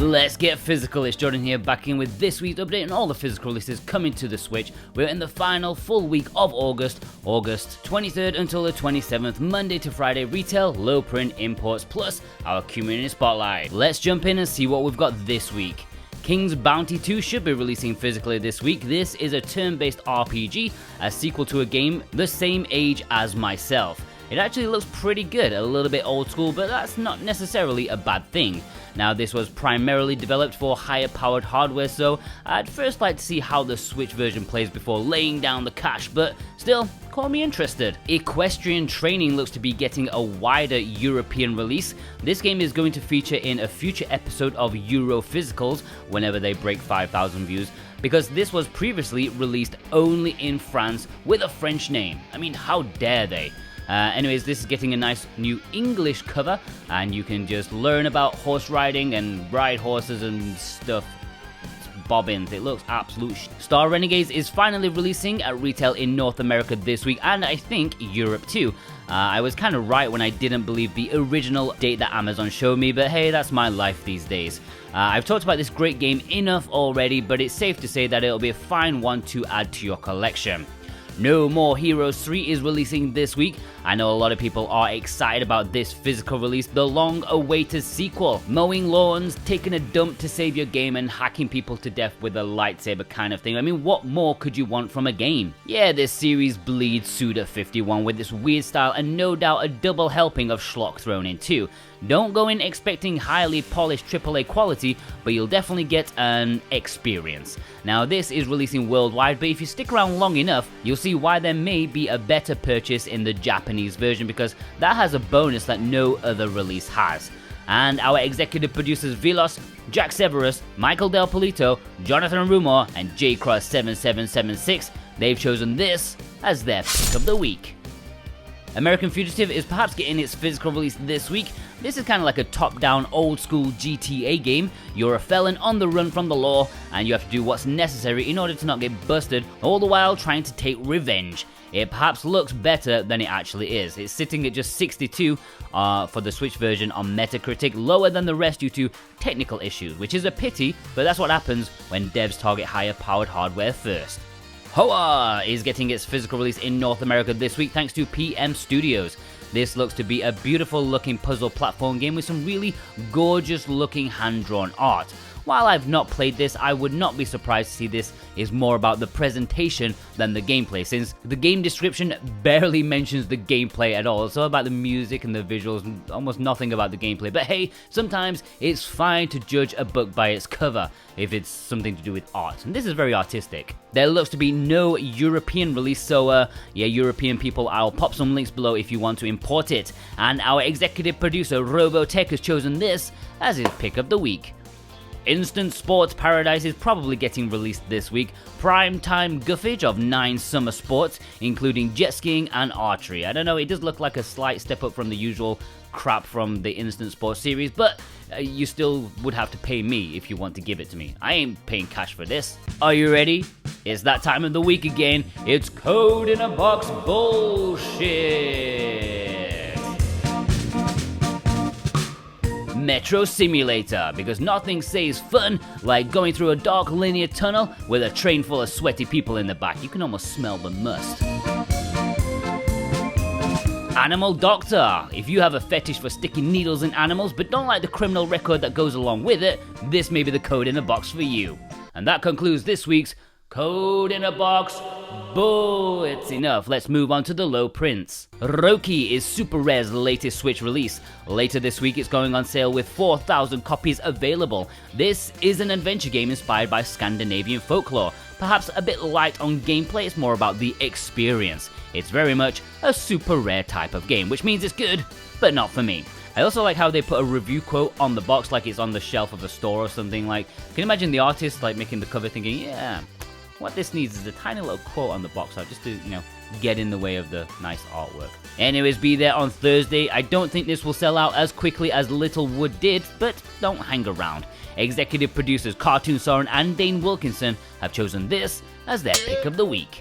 Let's get physical. It's Jordan here, back in with this week's update on all the physical releases coming to the Switch. We're in the final full week of August 23rd until the 27th, Monday to Friday retail, low print, imports, plus our community spotlight. Let's jump in and see what we've got this week. King's Bounty 2 should be releasing physically this week. This is a turn-based RPG, a sequel to a game the same age as myself. It actually looks pretty good, a little bit old school, but that's not necessarily a bad thing. Now, this was primarily developed for higher powered hardware, so I'd first like to see how the Switch version plays before laying down the cash, but still, call me interested. Equestrian Training looks to be getting a wider European release. This game is going to feature in a future episode of Euro Physicals whenever they break 5,000 views, because this was previously released only in France with a French name. I mean, how dare they? Anyways, this is getting a nice new English cover, and you can just learn about horse riding and ride horses and stuff. It's bobbins. It looks absolute Star Renegades is finally releasing at retail in North America this week, and I think Europe too. I was kind of right when I didn't believe the original date that Amazon showed me, but hey, that's my life these days. I've talked about this great game enough already, but it's safe to say that it'll be a fine one to add to your collection. No More Heroes 3 is releasing this week. I know a lot of people are excited about this physical release, the long-awaited sequel. Mowing lawns, taking a dump to save your game, and hacking people to death with a lightsaber kind of thing. I mean, what more could you want from a game? Yeah, this series bleeds Suda51 with this weird style and no doubt a double helping of schlock thrown in too. Don't go in expecting highly polished AAA quality, but you'll definitely get an experience. Now, this is releasing worldwide, but if you stick around long enough, you'll see why there may be a better purchase in the Japanese version, because that has a bonus that no other release has. And our executive producers Velos, Jack Severus, Michael Del Polito, Jonathan Rumor, and JCross7776, they've chosen this as their pick of the week. American Fugitive is perhaps getting its physical release this week. This is kind of like a top-down, old-school GTA game. You're a felon on the run from the law, and you have to do what's necessary in order to not get busted, all the while trying to take revenge. It perhaps looks better than it actually is. It's sitting at just 62 for the Switch version on Metacritic, lower than the rest due to technical issues, which is a pity, but that's what happens when devs target higher-powered hardware first. Hoa is getting its physical release in North America this week thanks to PM Studios. This looks to be a beautiful looking puzzle platform game with some really gorgeous looking hand-drawn art. While I've not played this, I would not be surprised to see this is more about the presentation than the gameplay, since the game description barely mentions the gameplay at all. It's all about the music and the visuals, and almost nothing about the gameplay. But hey, sometimes it's fine to judge a book by its cover if it's something to do with art, and this is very artistic. There looks to be no European release, so yeah, European people, I'll pop some links below if you want to import it. And our executive producer Robotech has chosen this as his pick of the week. Instant Sports Paradise is probably getting released this week. Prime-time guffage of 9 summer sports, including jet skiing and archery. I don't know, it does look like a slight step up from the usual crap from the Instant Sports series, but you still would have to pay me if you want to give it to me. I ain't paying cash for this. Are you ready? It's that time of the week again. It's Code in a Box bullshit. Metro Simulator, because nothing says fun like going through a dark linear tunnel with a train full of sweaty people in the back. You can almost smell the must. Animal Doctor. If you have a fetish for sticking needles in animals but don't like the criminal record that goes along with it, this may be the code in a box for you. And that concludes this week's Code in a Box Bull. It's enough. Let's move on to the low prints. Roki is Super Rare's latest Switch release. Later this week, it's going on sale with 4,000 copies available. This is an adventure game inspired by Scandinavian folklore. Perhaps a bit light on gameplay, it's more about the experience. It's very much a Super Rare type of game, which means it's good, but not for me. I also like how they put a review quote on the box like it's on the shelf of a store or something. Like, can you imagine the artist like making the cover thinking, yeah, what this needs is a tiny little quote on the box art just to, you know, get in the way of the nice artwork. Anyways, be there on Thursday. I don't think this will sell out as quickly as Littlewood did, but don't hang around. Executive producers Cartoon Soren and Dane Wilkinson have chosen this as their pick of the week.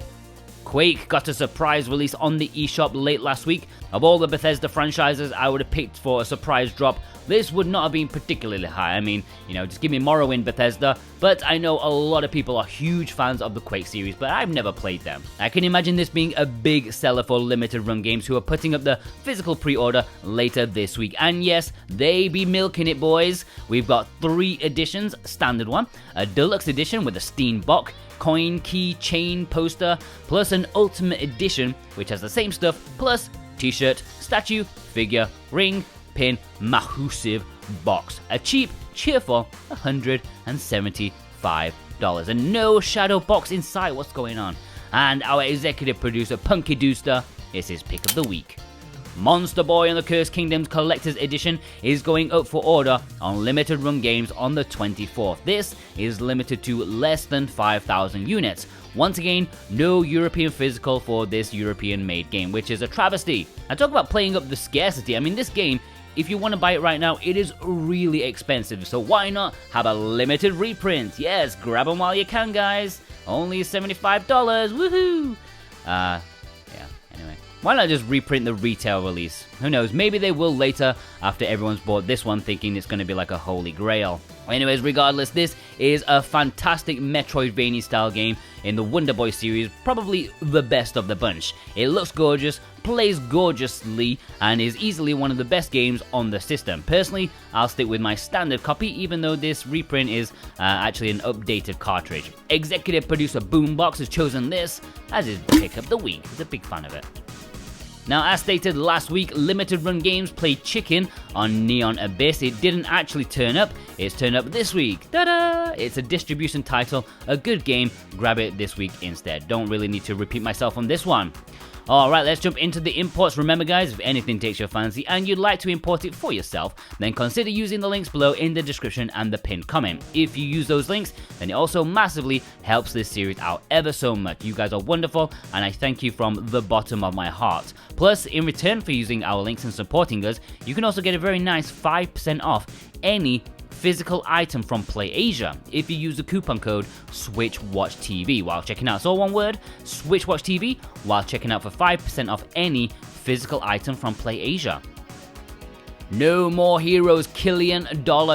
Quake got a surprise release on the eShop late last week. Of all the Bethesda franchises I would have picked for a surprise drop, this would not have been particularly high. I mean, just give me Morrowind, Bethesda, but I know a lot of people are huge fans of the Quake series, but I've never played them. I can imagine this being a big seller for limited run games who are putting up the physical pre-order later this week. And yes, they be milking it, boys. We've got 3 editions, standard one, a deluxe edition with a Steam box, coin, key, chain, poster, plus an ultimate edition, which has the same stuff, plus t-shirt, statue, figure, ring, pin, massive box. A cheap, cheerful $175. And no shadow box inside. What's going on? And our executive producer, Punky Dooster, is his pick of the week. Monster Boy and the Cursed Kingdoms Collector's Edition is going up for order on limited run games on the 24th. This is limited to less than 5,000 units. Once again, no European physical for this European made game, which is a travesty. I talk about playing up the scarcity. I mean, this game, if you want to buy it right now, it is really expensive, so why not have a limited reprint? Yes, grab them while you can, guys. Only $75, woohoo! Anyway. Why not just reprint the retail release? Who knows, maybe they will later after everyone's bought this one thinking it's going to be like a holy grail. Anyways, regardless, this is a fantastic Metroidvania style game in the Wonder Boy series, probably the best of the bunch. It looks gorgeous, plays gorgeously, and is easily one of the best games on the system. Personally, I'll stick with my standard copy, even though this reprint is actually an updated cartridge. Executive producer Boombox has chosen this as his pick of the week. He's a big fan of it. Now, as stated last week, Limited Run Games played chicken on Neon Abyss. It didn't actually turn up, it's turned up this week. Ta-da! It's a distribution title, a good game, grab it this week instead. Don't really need to repeat myself on this one. Alright, let's jump into the imports. Remember guys, if anything takes your fancy and you'd like to import it for yourself, then consider using the links below in the description and the pinned comment. If you use those links, then it also massively helps this series out ever so much. You guys are wonderful, and I thank you from the bottom of my heart. Plus, in return for using our links and supporting us, you can also get a very nice 5% off any physical item from PlayAsia if you use the coupon code SwitchWatchTV while checking out. So one word, SwitchWatchTV, while checking out for 5% off any physical item from PlayAsia. No More Heroes Killion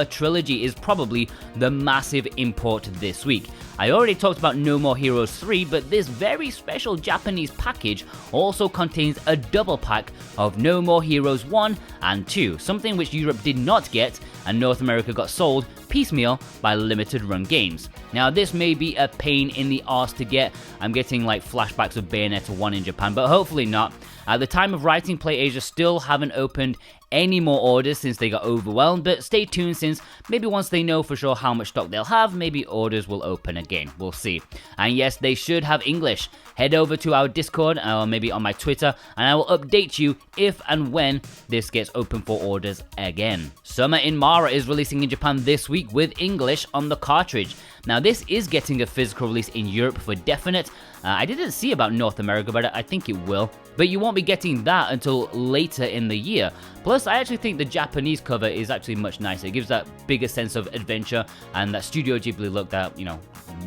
Trilogy is probably the massive import this week. I already talked about No More Heroes 3, but this very special Japanese package also contains a double pack of No More Heroes 1 and 2, something which Europe did not get and North America got sold piecemeal by Limited Run Games. Now this may be a pain in the arse to get. I'm getting like flashbacks of Bayonetta 1 in Japan, but hopefully not. At the time of writing, PlayAsia still haven't opened any more orders since they got overwhelmed, but stay tuned since maybe once they know for sure how much stock they'll have, maybe orders will open again. We'll see. And yes, they should have English. Head over to our Discord or maybe on my Twitter and I will update you if and when this gets open for orders again. Summer in Mara is releasing in Japan this week with English on the cartridge. Now this is getting a physical release in Europe for definite. I didn't see about North America, but I think it will. But you won't be getting that until later in the year. Plus, I actually think the Japanese cover is actually much nicer. It gives that bigger sense of adventure and that Studio Ghibli look that,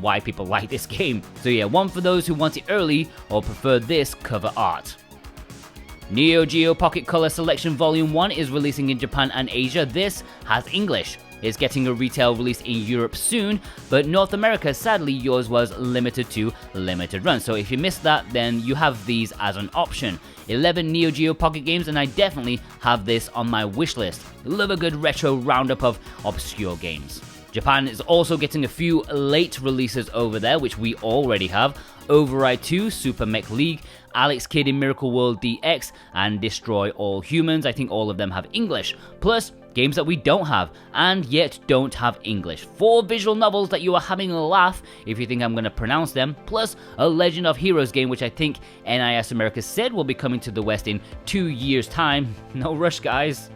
why people like this game. So yeah, one for those who want it early or prefer this cover art. NeoGeo Pockect Color Selection Volume 1 is releasing in Japan and Asia. This has English. It's getting a retail release in Europe soon, but North America, sadly, yours was limited to limited run. So if you missed that, then you have these as an option. 11 NeoGeo Pocket games, and I definitely have this on my wish list. Love a good retro roundup of obscure games. Japan is also getting a few late releases over there, which we already have. Override 2, Super Mech League, Alex Kidd in Miracle World DX, and Destroy All Humans. I think all of them have English. Plus, games that we don't have, and yet don't have English. 4 visual novels that you are having a laugh if you think I'm going to pronounce them, plus a Legend of Heroes game, which I think NIS America said will be coming to the West in 2 years' time. No rush, guys.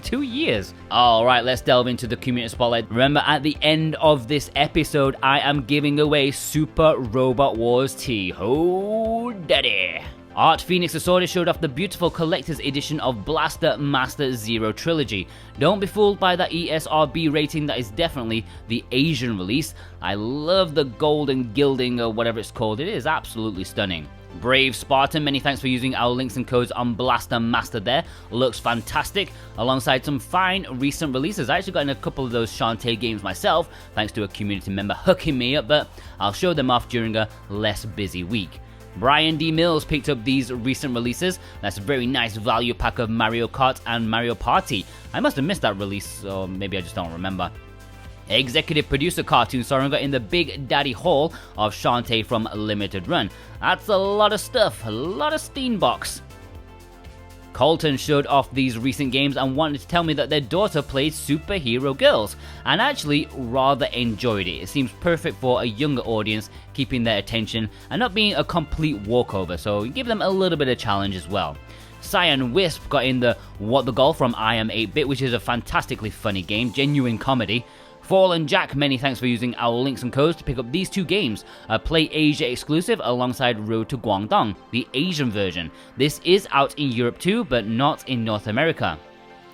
2 years. Alright, let's delve into the community spotlight. Remember, at the end of this episode, I am giving away Super Robot Wars T. Oh, daddy. Art Phoenix Assorted showed off the beautiful collector's edition of Blaster Master Zero Trilogy. Don't be fooled by that ESRB rating, that is definitely the Asian release. I love the golden gilding or whatever it's called, it is absolutely stunning. Brave Spartan, many thanks for using our links and codes on Blaster Master there. Looks fantastic, alongside some fine recent releases. I actually got in a couple of those Shantae games myself, thanks to a community member hooking me up, but I'll show them off during a less busy week. Brian D. Mills picked up these recent releases. That's a very nice value pack of Mario Kart and Mario Party. I must have missed that release, or maybe I just don't remember. Executive producer Cartoon Soren got in the Big Daddy haul of Shantae from Limited Run. That's a lot of stuff, a lot of Steenbox. Colton showed off these recent games and wanted to tell me that their daughter played Superhero Girls, and actually rather enjoyed it. It seems perfect for a younger audience, keeping their attention and not being a complete walkover, so give them a little bit of challenge as well. Cyan Wisp got in the What the Golf from I Am 8-Bit, which is a fantastically funny game, genuine comedy. Fallen Jack, many thanks for using our links and codes to pick up these two games. A Play Asia exclusive alongside Road to Guangdong, the Asian version. This is out in Europe too, but not in North America.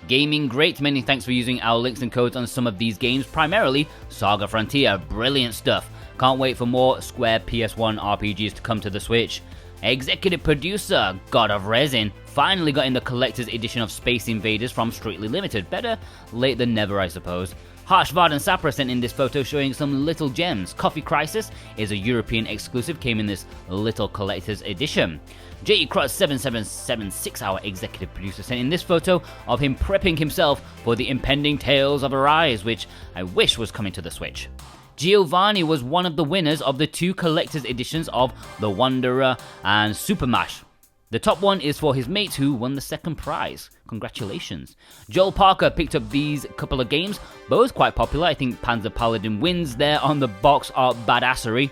Gaming Great, many thanks for using our links and codes on some of these games, primarily Saga Frontier, brilliant stuff. Can't wait for more Square PS1 RPGs to come to the Switch. Executive producer God of Resin finally got in the collector's edition of Space Invaders from Strictly Limited. Better late than never, I suppose. Harsh Vardan Sapra sent in this photo showing some little gems. Coffee Crisis is a European exclusive, came in this little collector's edition. J. Cross 7776, our executive producer, sent in this photo of him prepping himself for the impending Tales of Arise, which I wish was coming to the Switch. Giovanni was one of the winners of the two collector's editions of The Wanderer and Super Mash. The top one is for his mate who won the second prize. Congratulations. Joel Parker picked up these couple of games, both quite popular. I think Panzer Paladin wins there on the box art badassery.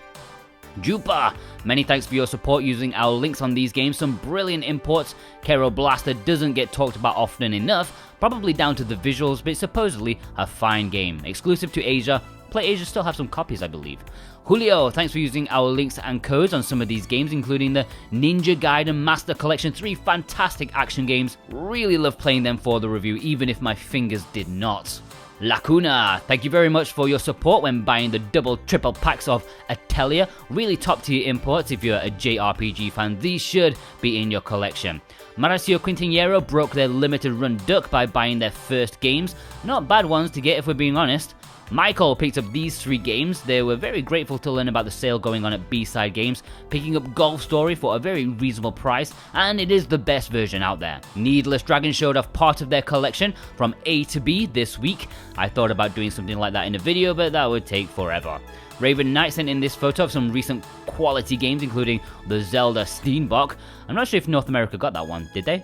Jupa, many thanks for your support using our links on these games. Some brilliant imports. Kero Blaster doesn't get talked about often enough, probably down to the visuals, but it's supposedly a fine game. Exclusive to Asia. Play Asia still have some copies, I believe. Julio, thanks for using our links and codes on some of these games, including the Ninja Gaiden Master Collection. 3 fantastic action games. Really love playing them for the review, even if my fingers did not. Lacuna, thank you very much for your support when buying the double triple packs of Atelier. Really top tier imports if you're a JRPG fan. These should be in your collection. Maracio Quintanillero broke their limited run duck by buying their first games. Not bad ones to get if we're being honest. Michael picked up these 3 games. They were very grateful to learn about the sale going on at B-Side Games, picking up Golf Story for a very reasonable price, and it is the best version out there. Needless Dragon showed off part of their collection from A to B this week. I thought about doing something like that in a video, but that would take forever. Raven Knight sent in this photo of some recent quality games, including the Zelda Steenbock. I'm not sure if North America got that one, did they?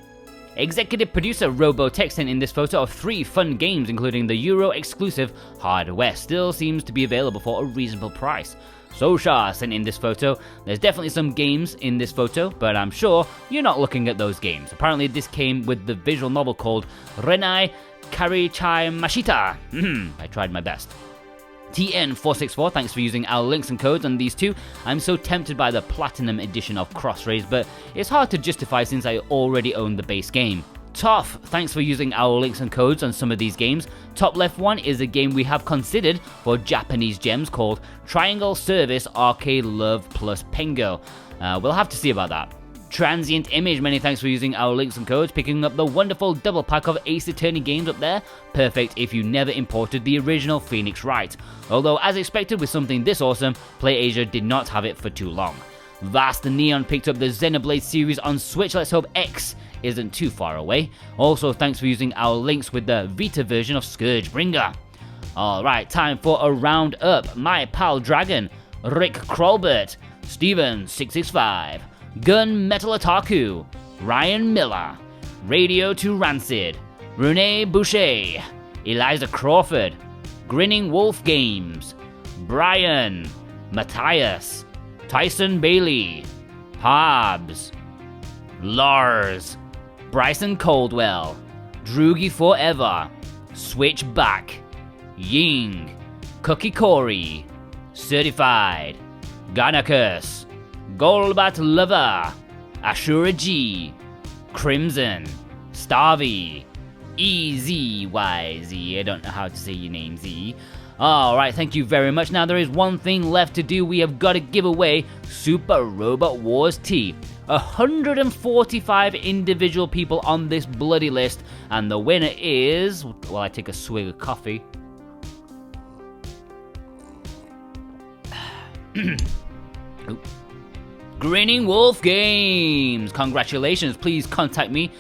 Executive producer Robotech sent in this photo of 3 fun games, including the Euro exclusive Hard West. Still seems to be available for a reasonable price. Sosha sent in this photo. There's definitely some games in this photo, but I'm sure you're not looking at those games. Apparently this came with the visual novel called Renai Karichai Mashita. I tried my best. TN464, thanks for using our links and codes on these 2. I'm so tempted by the Platinum edition of Crossrays, but it's hard to justify since I already own the base game. Toff, thanks for using our links and codes on some of these games. Top left one is a game we have considered for Japanese gems called Triangle Service Arcade Love Plus Pengo. We'll have to see about that. Transient Image, many thanks for using our links and codes, picking up the wonderful double pack of Ace Attorney games up there. Perfect if you never imported the original Phoenix Wright. Although, as expected with something this awesome, Play Asia did not have it for too long. Vast Neon picked up the Xenoblade series on Switch. Let's hope X isn't too far away. Also, thanks for using our links with the Vita version of Scourgebringer. Alright, time for a roundup. My Pal Dragon, Rick Krolbert, Steven665, Gun Metal Otaku, Ryan Miller, Radio to Rancid, Rene Boucher, Eliza Crawford, Grinning Wolf Games, Brian, Matthias, Tyson Bailey, Hobbs, Lars, Bryson Caldwell, Droogie Forever, Switchback, Ying, Cookie Corey, Certified, Ganakus, Golbat Lover, Ashura G, Crimson, Starvey, EZYZ. I don't know how to say your name, Z. Alright, thank you very much. Now there is one thing left to do. We have got to give away Super Robot Wars T. 145 individual people on this bloody list, and the winner is, well, I take a swig of coffee. Grinning Wolf Games. Congratulations. Please contact me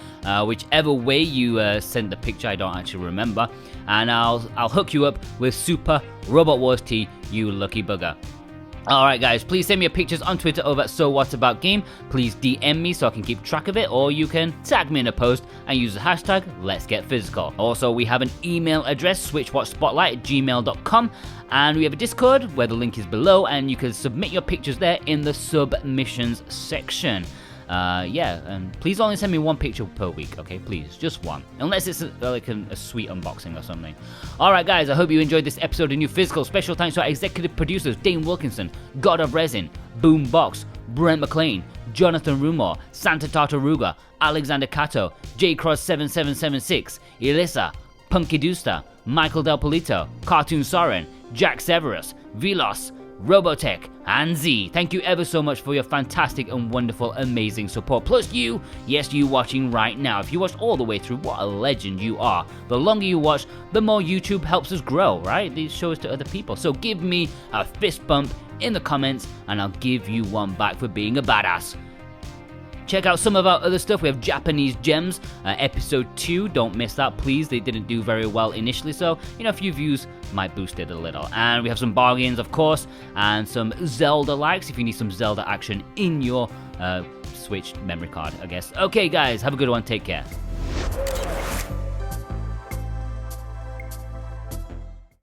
whichever way you sent the picture. I don't actually remember, and I'll hook you up with Super Robot Wars T, you lucky bugger. Alright guys, please send me your pictures on Twitter over at SoWhatAboutGame. Please DM me so I can keep track of it, or you can tag me in a post and use the hashtag Let'sGetPhysical. Also, we have an email address, switchwatchspotlight@gmail.com, and we have a Discord where the link is below, and you can submit your pictures there in the submissions section. And please only send me one picture per week, okay? Please, just one. Unless it's like a sweet unboxing or something. Alright guys, I hope you enjoyed this episode of New Physical. Special thanks to our executive producers, Dane Wilkinson, God of Resin, Boombox, Brent McLean, Jonathan Rumor, Santa Tartaruga, Alexander Cato, JCross7776, Elissa, Punky Dooster, Michael Del Polito, Cartoon Soren, Jack Severus, Velos, Robotech, and Z. Thank you ever so much for your fantastic and wonderful, amazing support. Plus you, yes, you watching right now. If you watched all the way through, what a legend you are. The longer you watch, the more YouTube helps us grow, right? These shows to other people. So give me a fist bump in the comments, and I'll give you one back for being a badass. Check out some of our other stuff. We have Japanese Gems, episode 2. Don't miss that, please. They didn't do very well initially, so, a few views might boost it a little. And we have some bargains, of course, and some Zelda likes if you need some Zelda action in your Switch memory card, I guess. Okay, guys, have a good one. Take care.